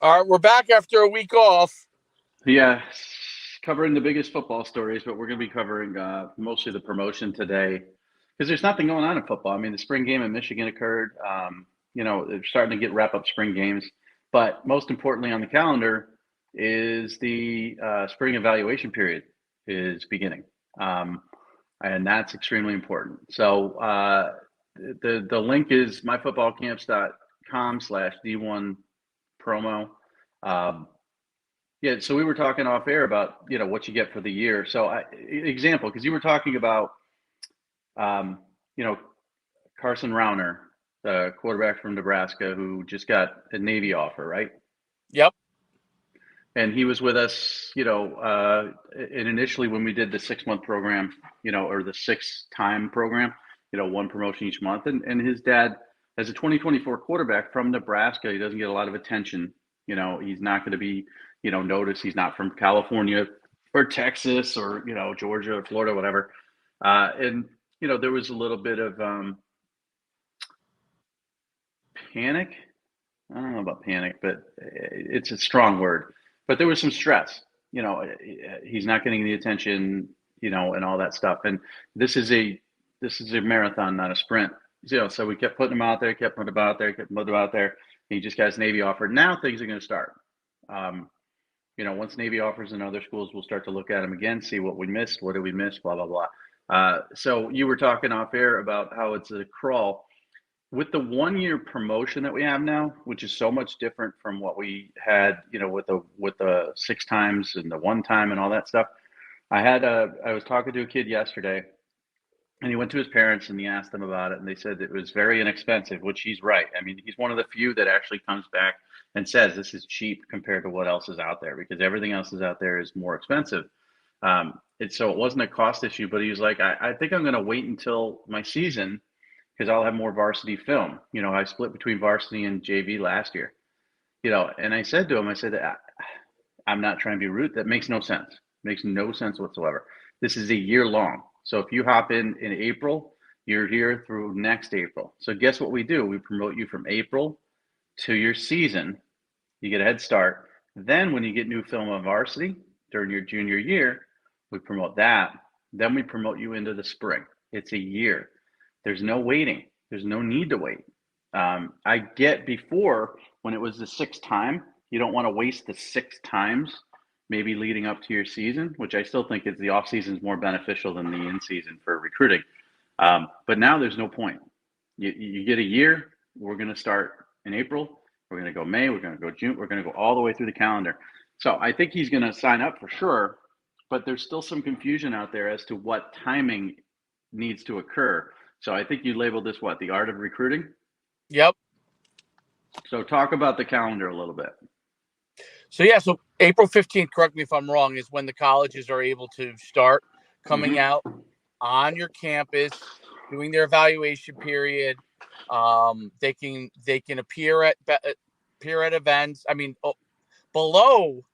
All right, we're back after a week off. Yeah, covering the biggest football stories, but we're going to be covering mostly the promotion today because there's nothing going on in football. I mean, the spring game in Michigan occurred. They're starting to get wrap up spring games, but most importantly on the calendar is the spring evaluation period is beginning, and that's extremely important. So the link is myfootballcamps.com/D1 promo. Um, yeah, so we were talking off air about what you get for the year. So example, because you were talking about um, you know Carson Rauner, the quarterback from Nebraska who just got a Navy offer, right? Yep. And he was with us, and initially when we did the 6 month program, or the 6 time program, one promotion each month, and his dad, as a 2024 quarterback from Nebraska, he doesn't get a lot of attention. He's not going to be notice. He's not from California or Texas or, Georgia or Florida, whatever. And, there was a little bit of panic. I don't know about panic, but it's a strong word. But there was some stress. He's not getting the attention, and all that stuff. And this is a marathon, not a sprint. So we kept putting him out there, kept putting him out there, kept putting him out there. He just got his Navy offer. Now things are going to start. Once Navy offers in other schools, we'll start to look at them again, see what we missed, what did we miss, blah, blah, blah. So you were talking off air about how it's a crawl. With the 1 year promotion that we have now, which is so much different from what we had, with the 6 times and the 1 time and all that stuff. I was talking to a kid yesterday, and he went to his parents and he asked them about it, and they said it was very inexpensive, which he's right. I mean, he's one of the few that actually comes back and says this is cheap compared to what else is out there, because everything else is out there is more expensive. So it wasn't a cost issue, but he was like, I think I'm going to wait until my season because I'll have more varsity film. I split between varsity and JV last year. And I said to him, I'm not trying to be rude. That makes no sense. Makes no sense whatsoever. This is a year long. So if you hop in April, you're here through next April. So guess what we do? We promote you from April to your season. You get a head start. Then when you get new film on varsity during your junior year, we promote that. Then we promote you into the spring. It's a year. There's no waiting. There's no need to wait. I get before when it was the 6 time, you don't want to waste the 6 times maybe leading up to your season, which I still think is the off season is more beneficial than the in season for recruiting. But now there's no point. You get a year. We're going to start in April. We're going to go May. We're going to go June. We're going to go all the way through the calendar. So I think he's going to sign up for sure, but there's still some confusion out there as to what timing needs to occur. So I think you labeled this the art of recruiting? Yep. So talk about the calendar a little bit. So April 15th, correct me if I'm wrong, is when the colleges are able to start coming out on your campus, doing their evaluation period. They can appear at events. I mean, below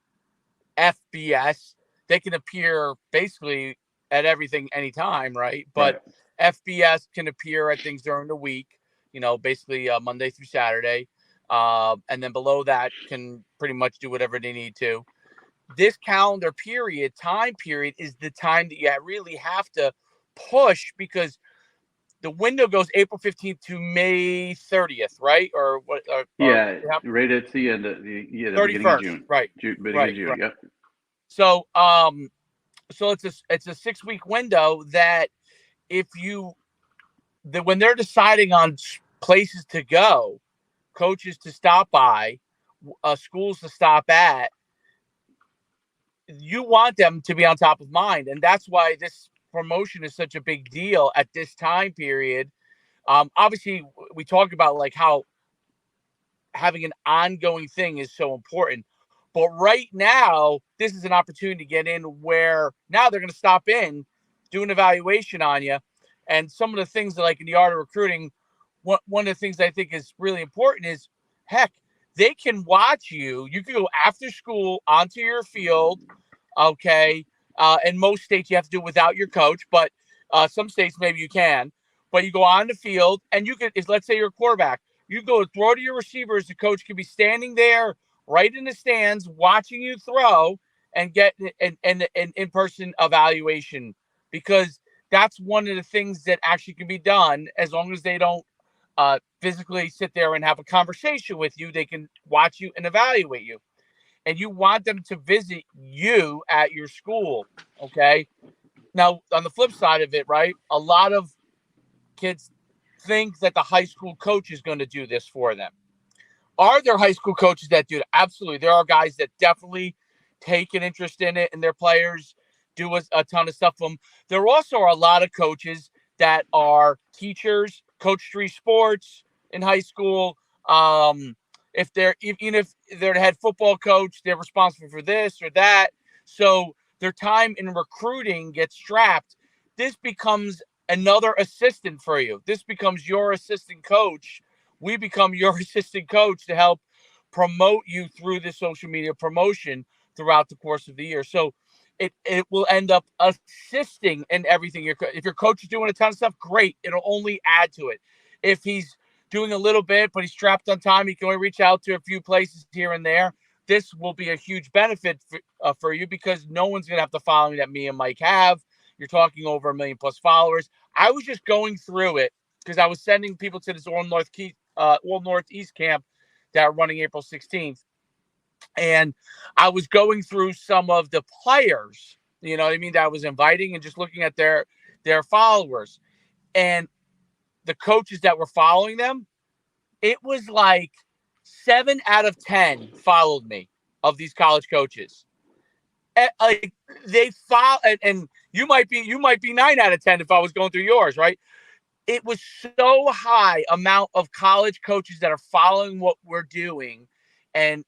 FBS, they can appear basically at everything anytime, right? But FBS can appear at things during the week, basically Monday through Saturday. And then below that can pretty much do whatever they need to. This calendar time period is the time that you really have to push, because the window goes April 15th to May 30th, right? Or what? Right at the end of the 31st, beginning of June. Right. Beginning of June, right. Yep. So, so it's a 6-week window that when they're deciding on places to go, coaches to stop by, schools to stop at, you want them to be on top of mind. And that's why this promotion is such a big deal at this time period. Obviously, we talk about like how having an ongoing thing is so important. But right now, this is an opportunity to get in where now they're going to stop in, do an evaluation on you. And some of the things that, like in the art of recruiting, one of the things I think is really important is, heck, they can watch you. You can go after school onto your field, okay? In most states, you have to do it without your coach, but some states maybe you can. But you go on the field, and you can, let's say you're a quarterback, you go throw to your receivers. The coach could be standing there right in the stands watching you throw and get an in-person evaluation, because that's one of the things that actually can be done. As long as they don't physically sit there and have a conversation with you, they can watch you and evaluate you. And you want them to visit you at your school. Okay. Now, on the flip side of it, right, a lot of kids think that the high school coach is going to do this for them. Are there high school coaches that do that? Absolutely. There are guys that definitely take an interest in it, and their players do a ton of stuff for them. There also are a lot of coaches that are teachers, coach 3 sports in high school. If they're even if they're the head football coach, they're responsible for this or that. So their time in recruiting gets strapped. This becomes another assistant for you. This becomes your assistant coach. We become your assistant coach to help promote you through the social media promotion throughout the course of the year. So it will end up assisting in everything. If your coach is doing a ton of stuff, great. It'll only add to it. If he's doing a little bit, but he's strapped on time, he can only reach out to a few places here and there. This will be a huge benefit for you, because no one's going to have the following that me and Mike have. You're talking over 1 million plus followers. I was just going through it because I was sending people to this All Northeast camp that are running April 16th. And I was going through some of the players, you know what I mean, that I was inviting, and just looking at their followers. And the coaches that were following them, it was like 7 out of 10 followed me, of these college coaches. Like they follow, and you might be 9 out of 10 if I was going through yours, right? It was so high amount of college coaches that are following what we're doing, and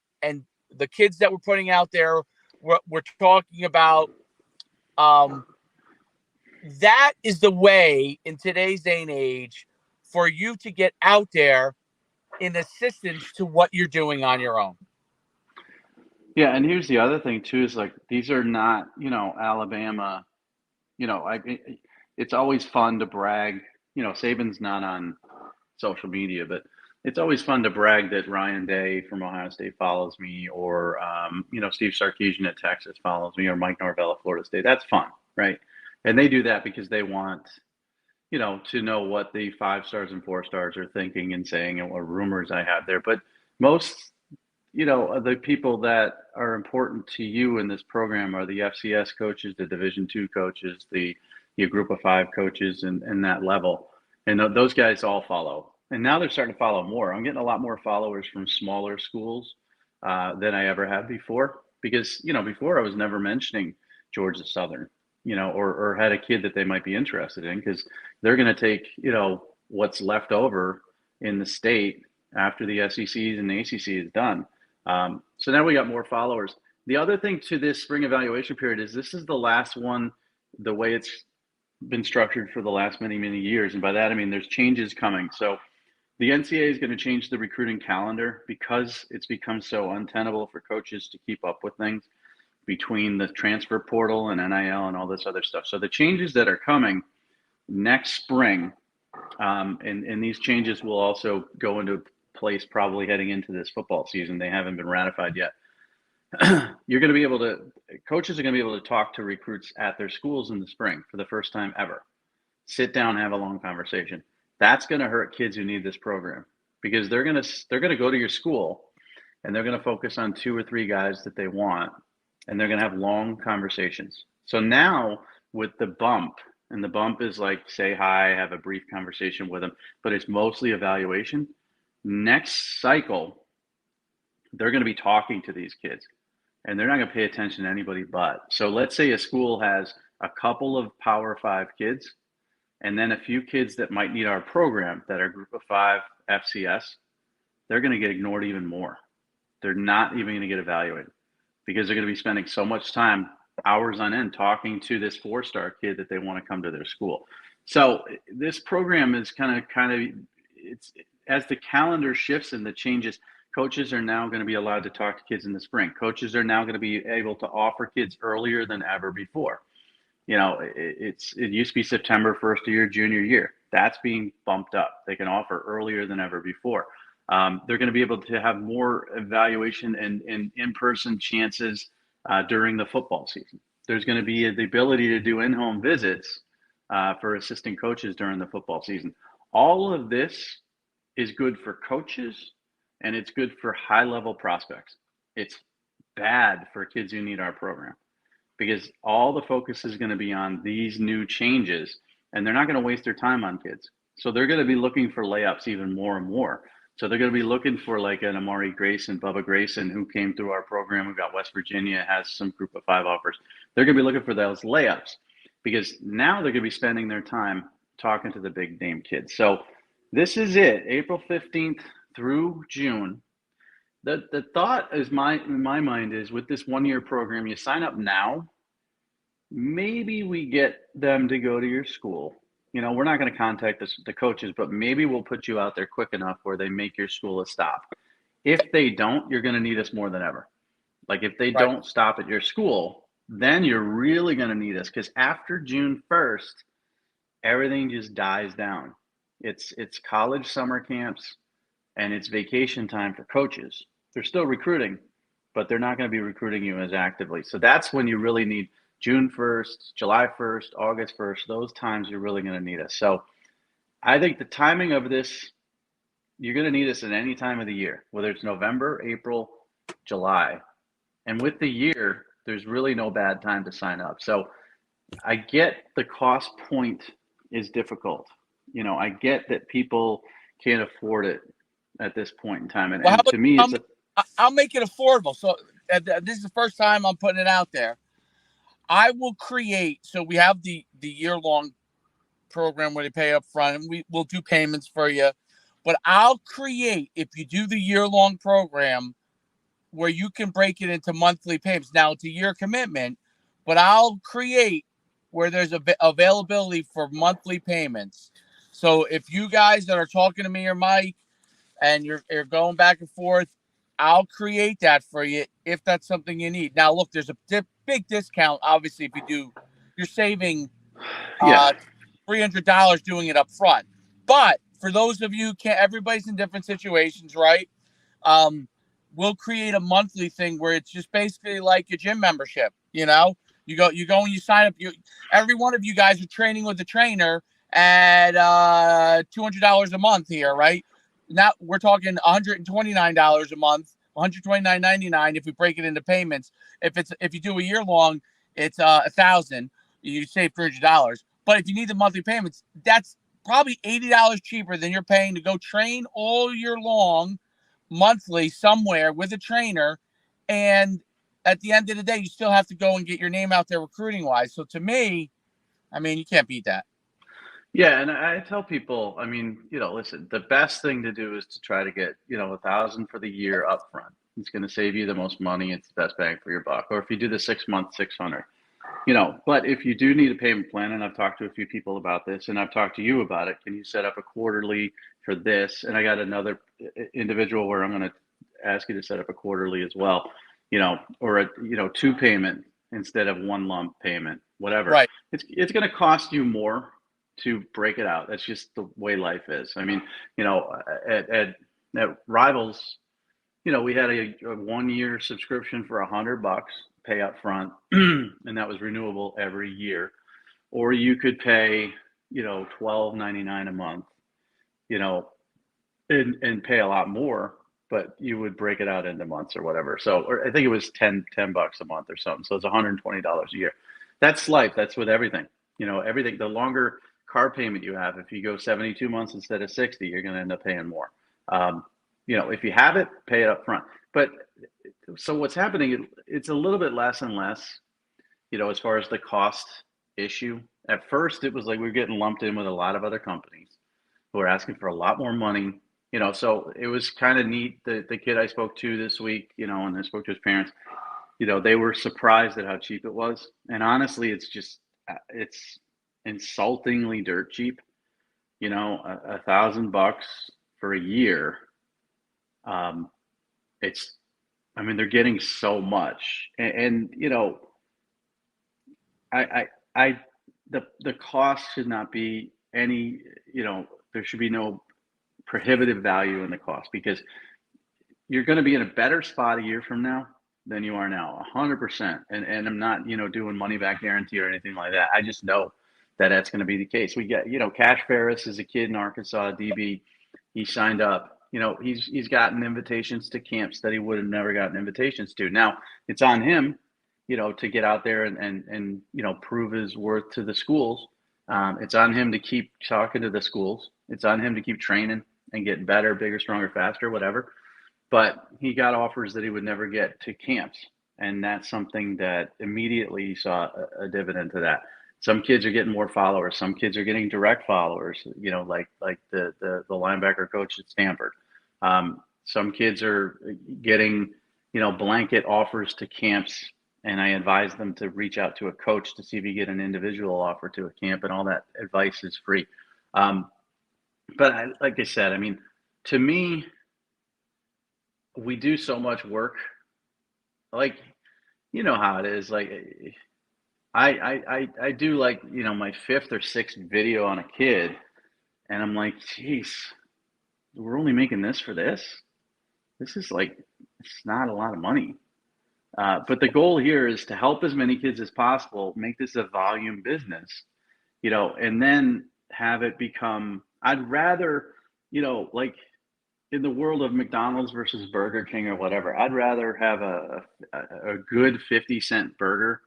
the kids that we're putting out there, we're talking about. That is the way in today's day and age for you to get out there in assistance to what you're doing on your own. Yeah, and here's the other thing too is like these are not, Alabama, it's always fun to brag. Saban's not on social media, but it's always fun to brag that Ryan Day from Ohio State follows me, or Steve Sarkisian at Texas follows me, or Mike Norvell at Florida State. That's fun, right? And they do that because they want, to know what the 5 stars and 4 stars are thinking and saying, and what rumors I have there. But most, the people that are important to you in this program are the FCS coaches, the Division II coaches, the Group of 5 coaches, and that level. And those guys all follow. And now they're starting to follow more. I'm getting a lot more followers from smaller schools than I ever had before. Because, before I was never mentioning Georgia Southern, or had a kid that they might be interested in, because they're going to take, what's left over in the state after the SECs and the ACC is done. So now we got more followers. The other thing to this spring evaluation period is this is the last one, the way it's been structured for the last many, many years. And by that, I mean, there's changes coming. So the NCAA is going to change the recruiting calendar because it's become so untenable for coaches to keep up with things between the transfer portal and NIL and all this other stuff. So the changes that are coming next spring, and these changes will also go into place probably heading into this football season. They haven't been ratified yet. Coaches are going to be able to talk to recruits at their schools in the spring for the first time ever. Sit down, have a long conversation. That's going to hurt kids who need this program, because they're going to go to your school and they're going to focus on 2 or 3 guys that they want, and they're going to have long conversations. So now with the bump, and the bump is like, say hi, have a brief conversation with them, but it's mostly evaluation. Next cycle, they're going to be talking to these kids, and they're not going to pay attention to anybody but. So let's say a school has a couple of Power 5 kids, and then a few kids that might need our program that are Group of 5 FCS. They're going to get ignored even more. They're not even going to get evaluated, because they're going to be spending so much time, hours on end, talking to this 4-star kid that they want to come to their school. So this program is it's as the calendar shifts and the changes, coaches are now going to be allowed to talk to kids in the spring. Coaches are now going to be able to offer kids earlier than ever before. It used to be September 1st of your junior year. That's being bumped up. They can offer earlier than ever before. They're going to be able to have more evaluation and in-person chances during the football season. There's going to be the ability to do in-home visits for assistant coaches during the football season. All of this is good for coaches, and it's good for high-level prospects. It's bad for kids who need our program, because all the focus is going to be on these new changes, and they're not going to waste their time on kids. So they're going to be looking for layups even more and more. So they're going to be looking for like an Amari Grace and Bubba Grace, and who came through our program. We've got West Virginia has some group of 5 offers. They're going to be looking for those layups, because now they're going to be spending their time talking to the big name kids. So this is it, April 15th through June. The thought is in my mind is, with this 1-year program, you sign up now, maybe we get them to go to your school. We're not going to contact the coaches, but maybe we'll put you out there quick enough where they make your school a stop. If they don't, you're going to need us more than ever. Like, if they Right. don't stop at your school, then you're really going to need us, because after June 1st, everything just dies down. It's college summer camps, and it's vacation time for coaches. They're still recruiting, but they're not going to be recruiting you as actively. So that's when you really need June 1st, July 1st, August 1st. Those times you're really going to need us. So I think the timing of this, you're going to need us at any time of the year, whether it's November, April, July. And with the year, there's really no bad time to sign up. So I get the cost point is difficult. I get that people can't afford it at this point in time. And, Well, and to me, I'll make it affordable. So this is the first time I'm putting it out there. I will create, so we have the year-long program where they pay up front, and we'll do payments for you. But I'll create, if you do the year-long program, where you can break it into monthly payments. Now, it's a year commitment, but I'll create where there's availability for monthly payments. So if you guys that are talking to me or Mike, and you're going back and forth, I'll create that for you if that's something you need. Now, look, there's a big discount. Obviously, if you do, you're saving $300 doing it up front. But for those of you who can't, everybody's in different situations, right? We'll create a monthly thing where it's just basically like a gym membership. You go and you sign up. Every one of you guys are training with a trainer at $200 a month here, right? Now we're talking $129 a month, $129.99 if we break it into payments. If you do a year long, it's $1,000. You save $300. But if you need the monthly payments, that's probably $80 cheaper than you're paying to go train all year long, monthly somewhere with a trainer. And at the end of the day, you still have to go and get your name out there recruiting wise. So to me, you can't beat that. Yeah, and I tell people, listen, the best thing to do is to try to get, $1,000 for the year up front. It's going to save you the most money. It's the best bang for your buck. Or if you do the 6 month, 600, but if you do need a payment plan, and I've talked to a few people about this, and I've talked to you about it, can you set up a quarterly for this? And I got another individual where I'm going to ask you to set up a quarterly as well, or a, 2 payment instead of 1 lump payment, whatever. Right. It's going to cost you more to break it out. That's just the way life is. At Rivals, we had a 1-year subscription for $100, pay up front, and that was renewable every year. Or you could pay, $12.99 a month, and pay a lot more, but you would break it out into months or whatever. So, or I think it was $10 a month or something. So it's $120 a year. That's life. That's with everything. Everything. The longer car payment you have, if you go 72 months instead of 60, you're going to end up paying more. If you have it, pay it up front. But so what's happening, it's a little bit less and less, as far as the cost issue. At first, it was like we were getting lumped in with a lot of other companies who were asking for a lot more money. So it was kind of neat. The kid I spoke to this week, and I spoke to his parents, they were surprised at how cheap it was. And honestly, it's insultingly dirt cheap. $1,000 for a year. They're getting so much, and the cost should not be any, there should be no prohibitive value in the cost, because you're going to be in a better spot a year from now than you are now, 100%. And I'm not, doing money back guarantee or anything like that. I just know that that's going to be the case. We get, Cash Ferris is a kid in Arkansas, DB. He signed up. He's gotten invitations to camps that he would have never gotten invitations to. Now it's on him, to get out there and prove his worth to the schools. It's on him to keep talking to the schools. It's on him to keep training and getting better, bigger, stronger, faster, whatever. But he got offers that he would never get to camps. And that's something that immediately saw a dividend to that. Some kids are getting more followers. Some kids are getting direct followers, like the linebacker coach at Stanford. Some kids are getting, blanket offers to camps. And I advise them to reach out to a coach to see if you get an individual offer to a camp, and all that advice is free. But like I said, to me, we do so much work. Like, how it is. Like, I do my fifth or sixth video on a kid, and I'm like, geez, we're only making this for this. This is it's not a lot of money. But the goal here is to help as many kids as possible, make this a volume business, and then have it become, I'd rather, in the world of McDonald's versus Burger King or whatever, I'd rather have a good 50-cent burger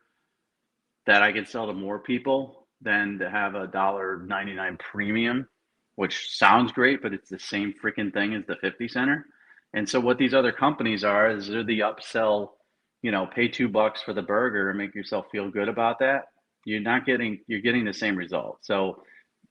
that I can sell to more people than to have a $1.99 premium, which sounds great, but it's the same freaking thing as the 50-center. And so what these other companies are is they're the upsell, pay $2 for the burger and make yourself feel good about that. You're getting the same result. So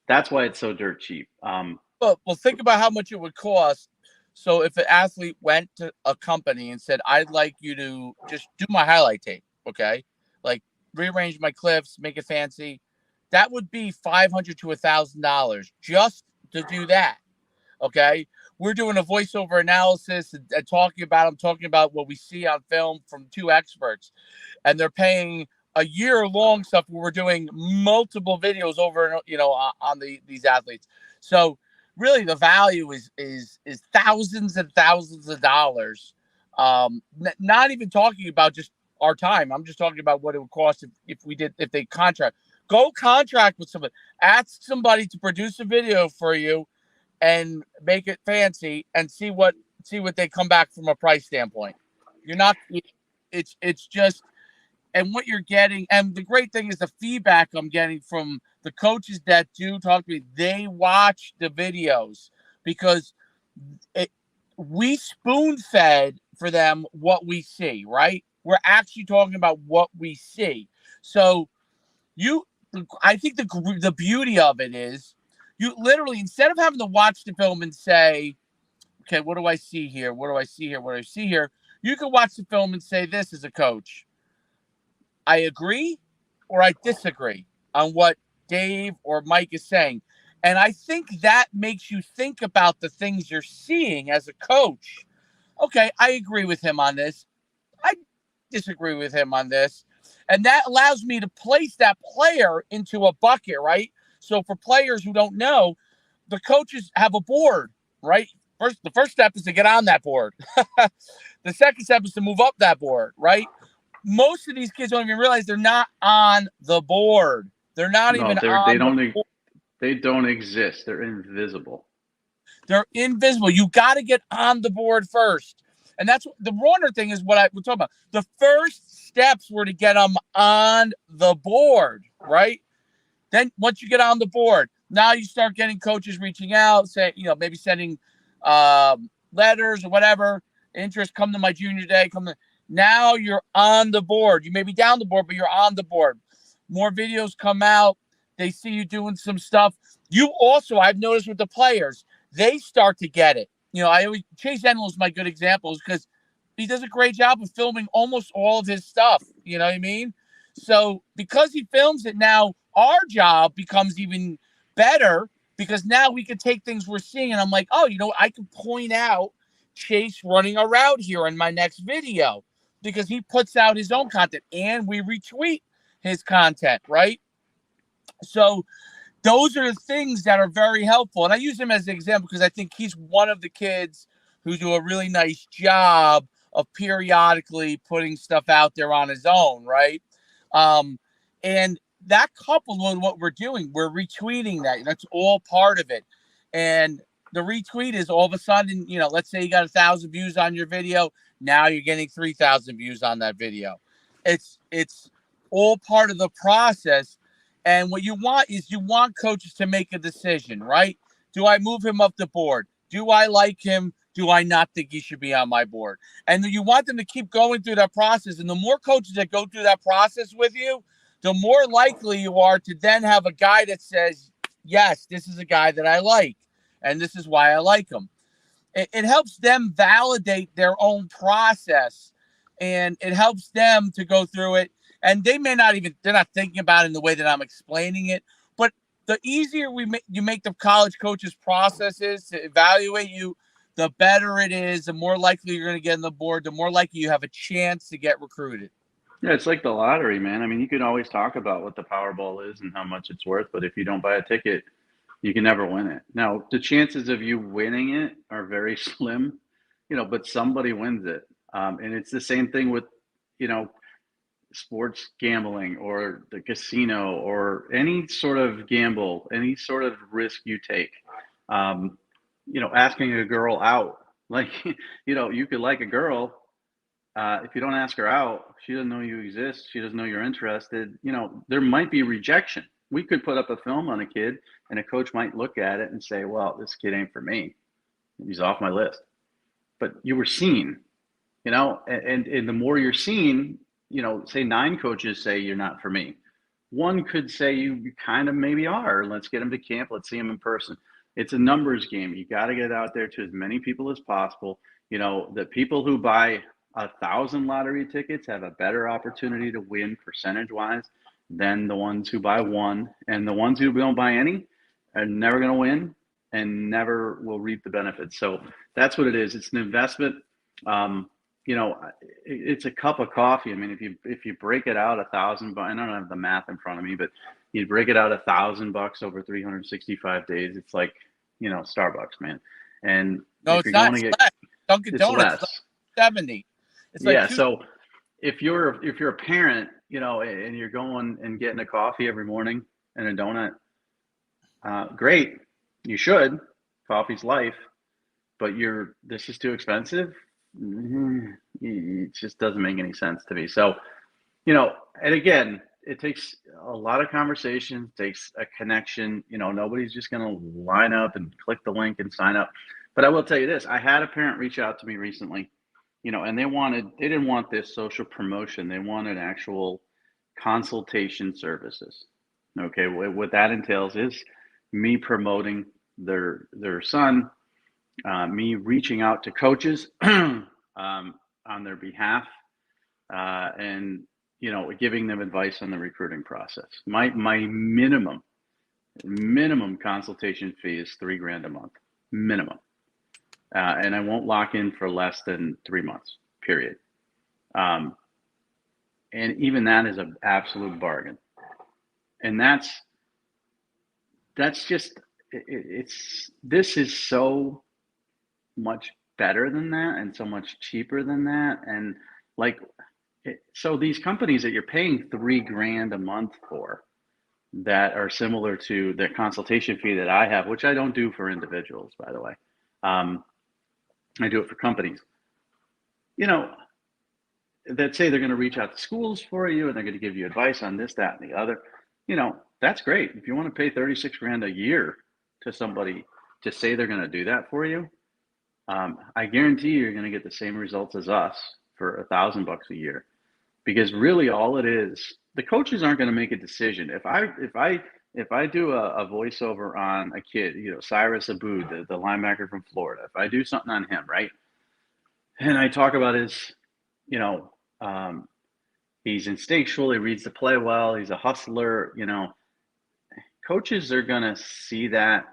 that's why it's so dirt cheap. Well, think about how much it would cost. So if an athlete went to a company and said, I'd like you to just do my highlight tape, okay? Like rearrange my clips, make it fancy. That would be $500 to $1,000 just to do that, okay? We're doing a voiceover analysis and talking about what we see on film from two experts, and they're paying a year-long stuff where we're doing multiple videos over, on these athletes. So really, the value is thousands and thousands of dollars. Not even talking about just our time. I'm just talking about what it would cost if they contract. Go contract with somebody. Ask somebody to produce a video for you and make it fancy, and see what they come back from a price standpoint. You're not. It's just. And what you're getting, and the great thing is the feedback I'm getting from the coaches that do talk to me, they watch the videos because we spoon-fed for them what we see, right? We're actually talking about what we see. So I think the beauty of it is you literally, instead of having to watch the film and say, okay, what do I see here? What do I see here? What do I see here? You can watch the film and say this as a coach. I agree or I disagree on what Dave or Mike is saying. And I think that makes you think about the things you're seeing as a coach. Okay, I agree with him on this. I disagree with him on this. And that allows me to place that player into a bucket, right? So for players who don't know, the coaches have a board, right? The first step is to get on that board. The second step is to move up that board, right? Most of these kids don't even realize they're not on the board. They're not on the board. They don't exist. They're invisible. They're invisible. You got to get on the board first. And that's the Warner thing is what we're talking about. The first steps were to get them on the board, right? Then once you get on the board, now you start getting coaches reaching out, maybe sending letters or whatever. Interest, come to my junior day, now you're on the board. You may be down the board, but you're on the board. More videos come out. They see you doing some stuff. You also, I've noticed with the players, they start to get it. Chase Enlow is my good example because he does a great job of filming almost all of his stuff. You know what I mean? So because he films it now, our job becomes even better because now we can take things we're seeing. And I'm like, I can point out Chase running a route here in my next video because he puts out his own content and we retweet his content, right? So those are the things that are very helpful. And I use him as an example because I think he's one of the kids who do a really nice job of periodically putting stuff out there on his own, right? And that coupled with what we're doing, we're retweeting that. That's all part of it. And the retweet is all of a sudden, let's say you got 1,000 views on your video. Now you're getting 3,000 views on that video. It's all part of the process. And what you want coaches to make a decision, right? Do I move him up the board? Do I like him? Do I not think he should be on my board? And you want them to keep going through that process. And the more coaches that go through that process with you, the more likely you are to then have a guy that says, yes, this is a guy that I like, and this is why I like him. It helps them validate their own process, and it helps them to go through it. And they're not thinking about it in the way that I'm explaining it. But the easier you make the college coaches' processes to evaluate you, the better it is, the more likely you're going to get on the board, the more likely you have a chance to get recruited. Yeah, it's like the lottery, man. I mean, you can always talk about what the Powerball is and how much it's worth, but if you don't buy a ticket, you can never win it. Now, the chances of you winning it are very slim, but somebody wins it. And it's the same thing with, sports gambling or the casino or any sort of gamble, any sort of risk you take. Asking a girl out, like, you could like a girl. If you don't ask her out, she doesn't know you exist. She doesn't know you're interested. There might be rejection. We could put up a film on a kid and a coach might look at it and say, well, this kid ain't for me. He's off my list. But you were seen, and the more you're seen, say 9 coaches say you're not for me. One could say you kind of maybe are. Let's get him to camp. Let's see him in person. It's a numbers game. You got to get out there to as many people as possible. The people who buy 1,000 lottery tickets have a better opportunity to win percentage-wise than the ones who buy one. And the ones who don't buy any are never going to win and never will reap the benefits. So that's what it is. It's an investment. It's a cup of coffee. I mean, if you break it out $1,000, I don't have the math in front of me, but you break it out $1,000 over 365 days. It's like, Starbucks, man. And no, if it's you're not. going to It's get less. Dunkin' Donuts, less. like 70. It's like So if you're a parent, and you're going and getting a coffee every morning and a donut, great. You should. Coffee's life. But this is too expensive. It just doesn't make any sense to me. So, and again, it takes a lot of conversation, takes a connection. Nobody's just going to line up and click the link and sign up. But I will tell you this, I had a parent reach out to me recently, and they didn't want this social promotion. They wanted actual consultation services. Okay. What that entails is me promoting their son, me reaching out to coaches on their behalf, and giving them advice on the recruiting process. My minimum consultation fee is $3,000 a month, minimum, and I won't lock in for less than 3 months. Period. And even that is an absolute bargain. And that's just this is so much better than that and so much cheaper than that. And so these companies that you're paying $3,000 a month for that are similar to the consultation fee that I have, which I don't do for individuals, by the way. I do it for companies, that say they're going to reach out to schools for you and they're going to give you advice on this, that, and the other. That's great. If you want to pay $36,000 a year to somebody to say they're going to do that for you, I guarantee you're going to get the same results as us for $1,000 a year, because really all it is, the coaches aren't going to make a decision. If I do a voiceover on a kid, Cyrus Aboud, the linebacker from Florida, if I do something on him, right, and I talk about his, he's instinctual, he reads the play well, he's a hustler, coaches are going to see that.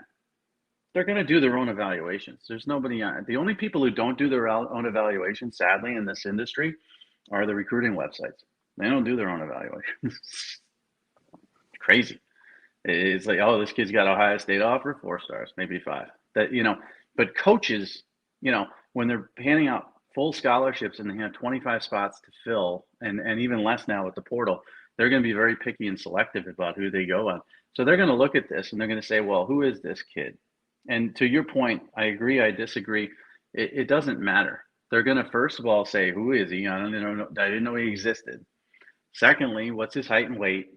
They're going to do their own evaluations. There's nobody on. The only people who don't do their own evaluations, sadly, in this industry are the recruiting websites. They don't do their own evaluations. Crazy. It's like, oh, this kid's got Ohio State offer, 4 stars, maybe 5. That, but coaches, when they're handing out full scholarships and they have 25 spots to fill, and even less now with the portal, they're going to be very picky and selective about who they go on. So they're going to look at this and they're going to say, well, who is this kid? And to your point, I agree, I disagree. It doesn't matter. They're going to first of all say, who is he? I didn't know he existed. Secondly, what's his height and weight?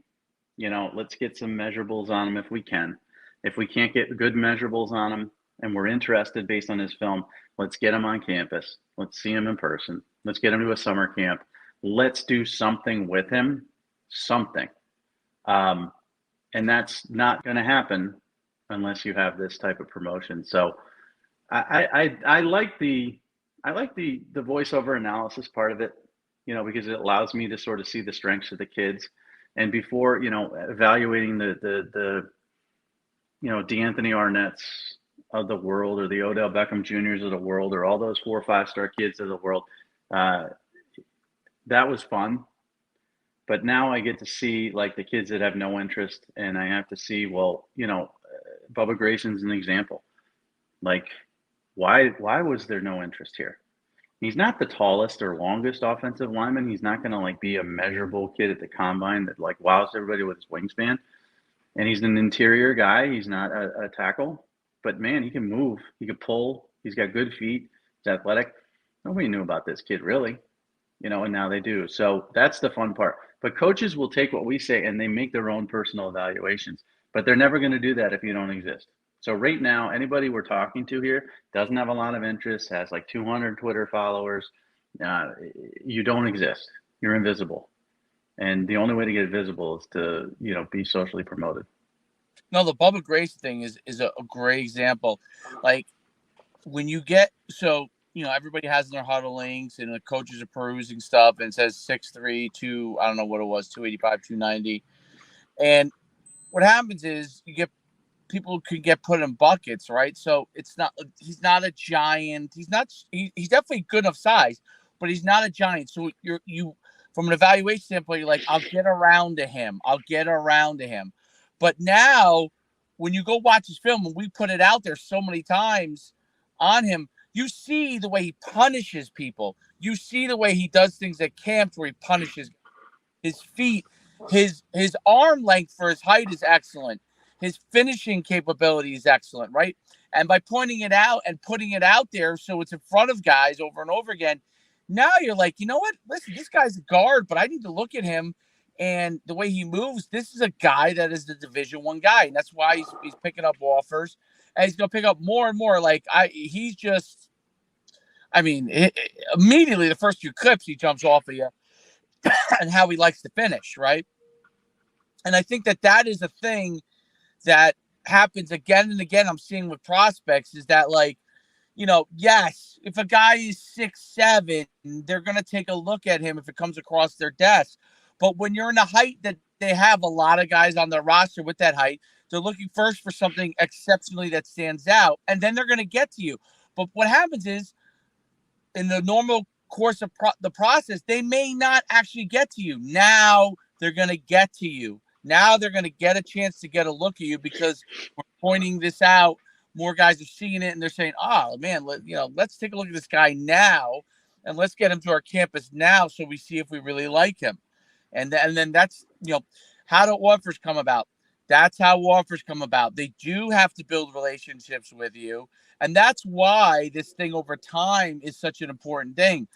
Let's get some measurables on him if we can. If we can't get good measurables on him and we're interested based on his film, let's get him on campus. Let's see him in person. Let's get him to a summer camp. Let's do something with him, something. And that's not going to happen unless you have this type of promotion. So I like the voiceover analysis part of it, because it allows me to sort of see the strengths of the kids. And before, evaluating the D'Anthony Arnett's of the world, or the Odell Beckham Juniors of the world, or all those 4 or 5-star kids of the world, that was fun. But now I get to see like the kids that have no interest, and I have to see, well, Bubba Grace is an example. Like, why was there no interest here? He's not the tallest or longest offensive lineman. He's not going to like be a measurable kid at the combine that like wows everybody with his wingspan. And he's an interior guy. He's not a tackle, but man, he can move. He can pull. He's got good feet. He's athletic. Nobody knew about this kid really, and now they do. So that's the fun part. But coaches will take what we say and they make their own personal evaluations, but they're never going to do that if you don't exist. So right now, anybody we're talking to here doesn't have a lot of interest, has like 200 Twitter followers. You don't exist. You're invisible. And the only way to get visible is to, be socially promoted. No, the Bubba Grace thing is a great example. Like when you get, everybody has their huddle links and the coaches are perusing stuff and it says 6'3", 2, I don't know what it was, 285, 290. And what happens is people could get put in buckets, right? So he's not a giant. He's definitely good enough size, but he's not a giant. So you from an evaluation standpoint, you're like, I'll get around to him. But now when you go watch his film, and we put it out there so many times on him, you see the way he punishes people. You see the way he does things at camps where he punishes his feet. His arm length for his height is excellent. His finishing capability is excellent, right? And by pointing it out and putting it out there so it's in front of guys over and over again, now you're like, you know what? Listen, this guy's a guard, but I need to look at him and the way he moves. This is a guy that is the Division I guy, and that's why he's picking up offers, and he's going to pick up more and more. Immediately the first few clips he jumps off of you and how he likes to finish, right? And I think that is a thing that happens again and again. I'm seeing with prospects is that yes, if a guy is 6'7", they're going to take a look at him if it comes across their desk. But when you're in the height that they have a lot of guys on their roster with that height, they're looking first for something exceptionally that stands out, and then they're going to get to you. But what happens is in the normal course of the process, they may not actually get to you. Now they're going to get to you. Now they're going to get a chance to get a look at you because we're pointing this out. More guys are seeing it and they're saying, "Oh man, let's take a look at this guy now, and let's get him to our campus now, so we see if we really like him." And then that's how do offers come about? That's how offers come about. They do have to build relationships with you, and that's why this thing over time is such an important thing.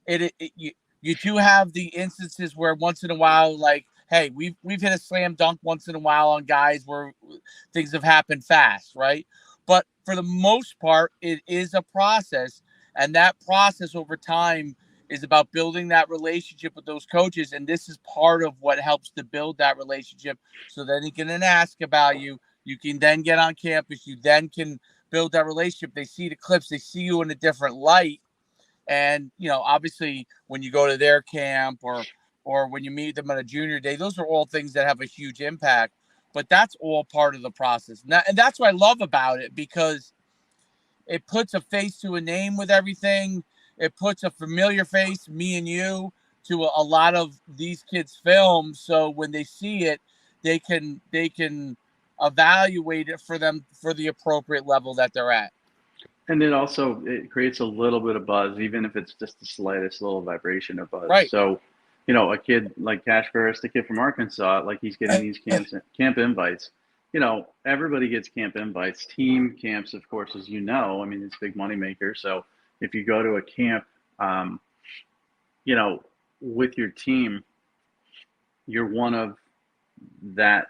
You do have the instances where once in a while, like, hey, we've hit a slam dunk once in a while on guys where things have happened fast, right? But for the most part, it is a process, and that process over time is about building that relationship with those coaches, and this is part of what helps to build that relationship. So then he can then ask about you. You can then get on campus. You then can build that relationship. They see the clips. They see you in a different light. And, obviously when you go to their camp or when you meet them on a junior day, those are all things that have a huge impact, but that's all part of the process. And that's what I love about it, because it puts a face to a name with everything. It puts a familiar face, me and you, to a lot of these kids' films. So when they see it, they can evaluate it for them for the appropriate level that they're at. And it creates a little bit of buzz, even if it's just the slightest little vibration of buzz. Right. So, a kid like Cash Ferris, the kid from Arkansas, like he's getting these camp invites. Everybody gets camp invites. Team camps, of course, as you know, I mean, it's a big moneymaker. So if you go to a camp, with your team, you're one of that,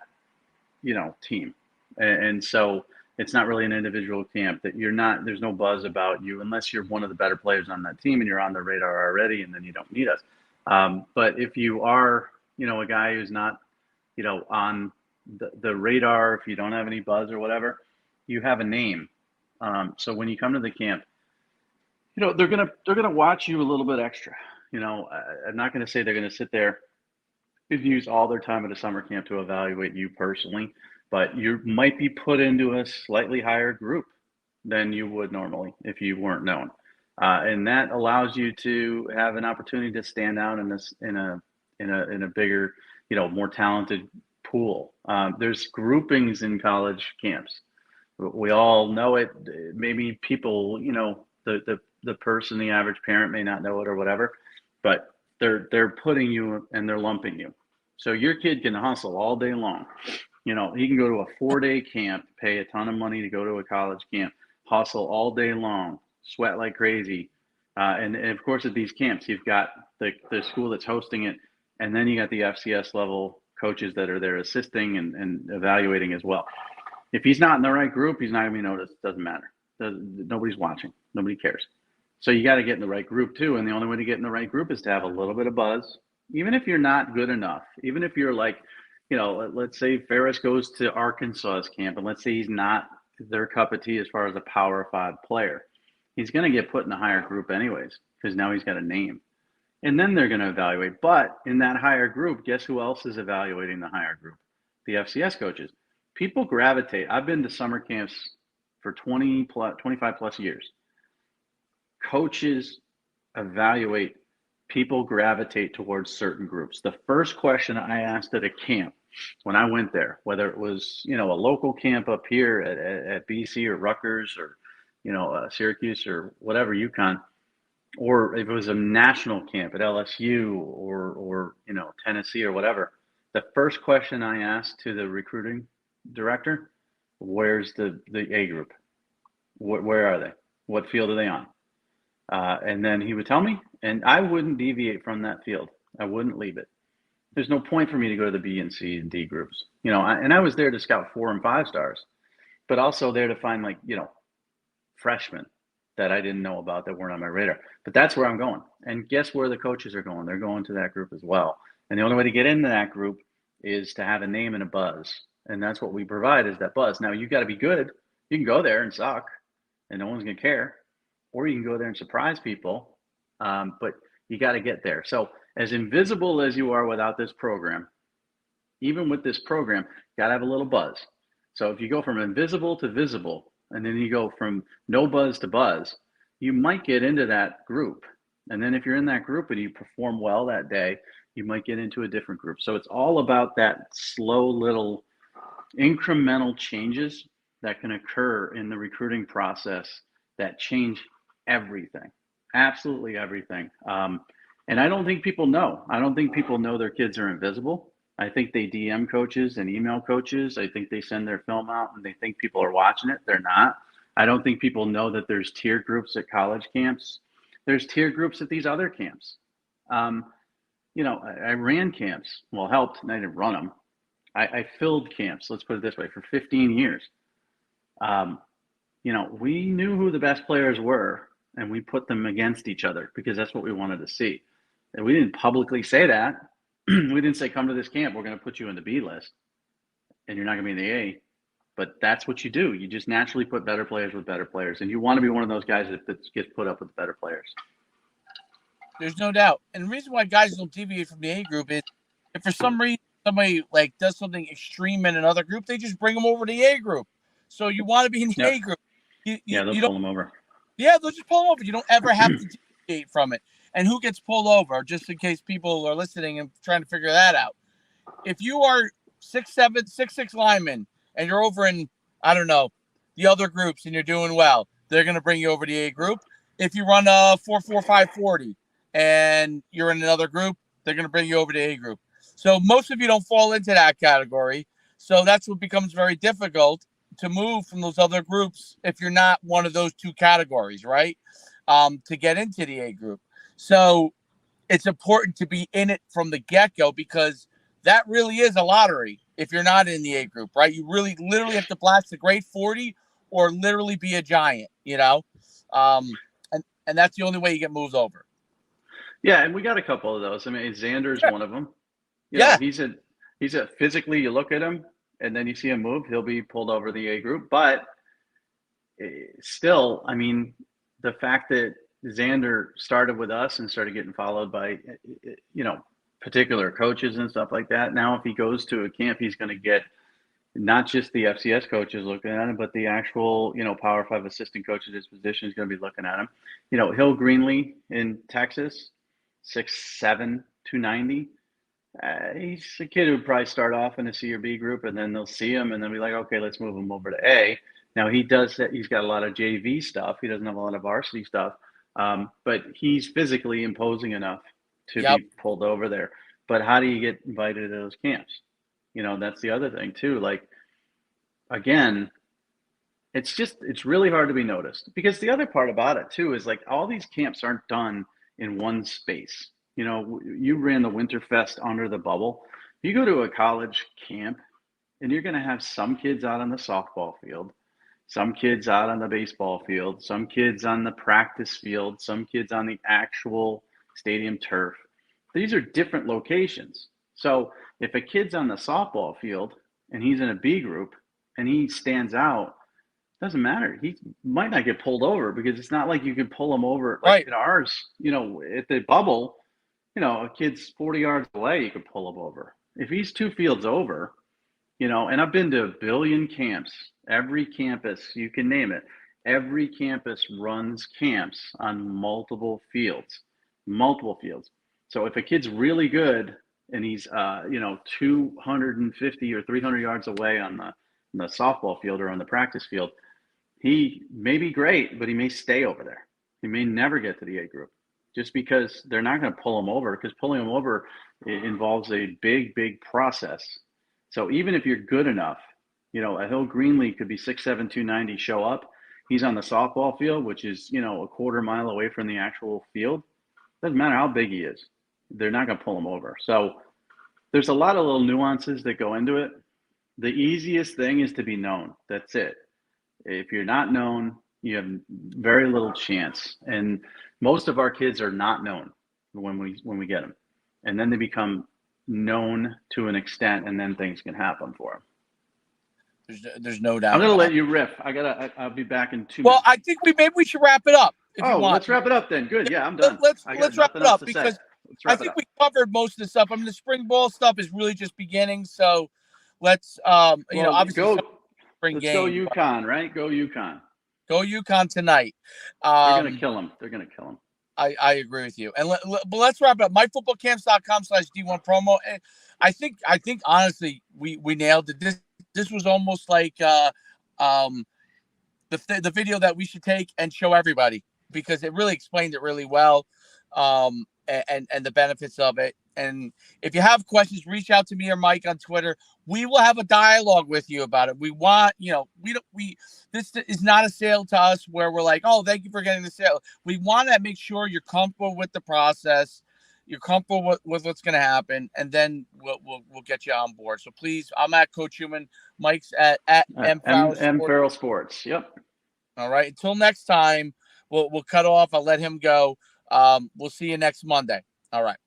team. And so it's not really an individual camp that there's no buzz about you unless you're one of the better players on that team and you're on the radar already, and then you don't need us. But if you are, a guy who's not, on the radar, if you don't have any buzz or whatever, you have a name. So when you come to the camp, they're gonna watch you a little bit extra. I'm not gonna say they're gonna sit there and use all their time at a summer camp to evaluate you personally, but you might be put into a slightly higher group than you would normally if you weren't known. And that allows you to have an opportunity to stand out in a bigger, more talented pool. There's groupings in college camps. We all know it. Maybe people, the person, the average parent may not know it or whatever, but they're putting you and they're lumping you. So your kid can hustle all day long. He can go to a 4-day camp, pay a ton of money to go to a college camp, hustle all day long, sweat like crazy. And of course, at these camps, you've got the school that's hosting it, and then you got the FCS level coaches that are there assisting and evaluating as well. If he's not in the right group, he's not going to be noticed. Doesn't matter. Nobody's watching. Nobody cares. So you got to get in the right group too. And the only way to get in the right group is to have a little bit of buzz, even if you're not good enough, even if you're like, let's say Ferris goes to Arkansas's camp, and let's say he's not their cup of tea as far as a Power 5 player. He's going to get put in a higher group anyways, because now he's got a name. And then they're going to evaluate. But in that higher group, guess who else is evaluating the higher group? The FCS coaches. People gravitate. I've been to summer camps for 25 plus years. Coaches evaluate. People gravitate towards certain groups. The first question I asked at a camp when I went there, whether it was, a local camp up here at BC or Rutgers or, Syracuse or whatever, UConn, or if it was a national camp at LSU or Tennessee or whatever, the first question I asked to the recruiting director, where's the A group? Where are they? What field are they on? And then he would tell me, and I wouldn't deviate from that field. I wouldn't leave it. There's no point for me to go to the B and C and D groups. And I was there to scout 4 and 5 stars, but also there to find freshmen that I didn't know about that weren't on my radar. But that's where I'm going. And guess where the coaches are going? They're going to that group as well. And the only way to get into that group is to have a name and a buzz. And that's what we provide, is that buzz. Now, you got to be good. You can go there and suck, and no one's going to care. Or you can go there and surprise people, but you got to get there. So as invisible as you are without this program, even with this program, you got to have a little buzz. So if you go from invisible to visible, and then you go from no buzz to buzz, you might get into that group. And then if you're in that group and you perform well that day, you might get into a different group. So it's all about that slow little incremental changes that can occur in the recruiting process that change everything, absolutely everything. And I don't think people know. I don't think people know their kids are invisible. I think they DM coaches and email coaches. I think they send their film out and they think people are watching it. They're not. I don't think people know that there's tier groups at college camps. There's tier groups at these other camps. I ran camps. Well, helped, and I didn't run them. I filled camps, let's put it this way, for 15 years. We knew who the best players were, and we put them against each other because that's what we wanted to see. And we didn't publicly say that. We didn't say, come to this camp, we're going to put you in the B list, and you're not going to be in the A. But that's what you do. You just naturally put better players with better players, and you want to be one of those guys that gets put up with better players. There's no doubt. And the reason why guys don't deviate from the A group is if for some reason somebody does something extreme in another group, they just bring them over to the A group. So you want to be in the A group. They'll pull them over. Yeah, they'll just pull them over. You don't ever have to deviate from it. And who gets pulled over, just in case people are listening and trying to figure that out. If you are 6'7", 6'6" lineman, and you're over in, I don't know, the other groups and you're doing well, they're going to bring you over to the A group. If you run a 4.4540 and you're in another group, they're going to bring you over to A group. So most of you don't fall into that category. So that's what becomes very difficult to move from those other groups if you're not one of those two categories, right? To get into the A group. So it's important to be in it from the get-go, because that really is a lottery if you're not in the A group, right? You really literally have to blast the grade 40 or literally be a giant, and that's the only way you get moved over. Yeah, and we got a couple of those. I mean, Xander's one of them. You Yeah. know, he's a physically, you look at him and then you see him move, he'll be pulled over the A group. But still, I mean, the fact that Xander started with us and started getting followed by, particular coaches and stuff like that. Now, if he goes to a camp, he's going to get not just the FCS coaches looking at him, but the actual, Power 5 assistant coach at his position is going to be looking at him. Hill Greenlee in Texas, 6'7", 290. He's a kid who would probably start off in a C or B group, and then they'll see him and they'll be like, okay, let's move him over to A. Now, he does that. He's got a lot of JV stuff. He doesn't have a lot of varsity stuff, but he's physically imposing enough to be pulled over there. But how do you get invited to those camps? That's the other thing too. Like, again, it's really hard to be noticed, because the other part about it too is, like, all these camps aren't done in one space. You ran the Winterfest under the bubble. You go to a college camp and you're going to have some kids out on the softball field, some kids out on the baseball field, some kids on the practice field, some kids on the actual stadium turf. These are different locations. So if a kid's on the softball field and he's in a B group and he stands out, doesn't matter. He might not get pulled over, because it's not like you can pull him over. Like in ours, at the bubble, a kid's 40 yards away, you could pull him over. If he's 2 fields over, and I've been to a billion camps, every campus, you can name it. Every campus runs camps on multiple fields. So if a kid's really good and he's, 250 or 300 yards away on the softball field or on the practice field, he may be great, but he may stay over there. He may never get to the A group, just because they're not going to pull him over, because pulling him over involves a big, big process. So even if you're good enough, a Hill Greenlee could be 6'7", 290, show up. He's on the softball field, which is, a quarter mile away from the actual field. Doesn't matter how big he is. They're not going to pull him over. So there's a lot of little nuances that go into it. The easiest thing is to be known. That's it. If you're not known, you have very little chance. And most of our kids are not known when we get them. And then they become known to an extent, and then things can happen for them. There's no doubt. I'm going to let you riff. I'll be back in 2 minutes. Well, I think maybe we should wrap it up. If you want. Let's wrap it up then. Good. Yeah, I'm done. Let's wrap it up, because I think we covered most of the stuff. I mean, the spring ball stuff is really just beginning. So let's, obviously let's go UConn, right? Go UConn. Go UConn tonight. They're going to kill them. I agree with you. And but let's wrap it up. myfootballcamps.com/D1 promo. And I think honestly, we nailed it. This was almost like the video that we should take and show everybody, because it really explained it really well, and the benefits of it. And if you have questions, reach out to me or Mike on Twitter. We will have a dialogue with you about it. We want, this is not a sale to us where we're like, oh, thank you for getting the sale. We want to make sure you're comfortable with the process. You're comfortable with what's going to happen, and then we'll get you on board. So please, I'm at Coach Schuman. Mike's at M Farrell Sports. Yep. All right. Until next time, we'll cut off. I'll let him go. We'll see you next Monday. All right.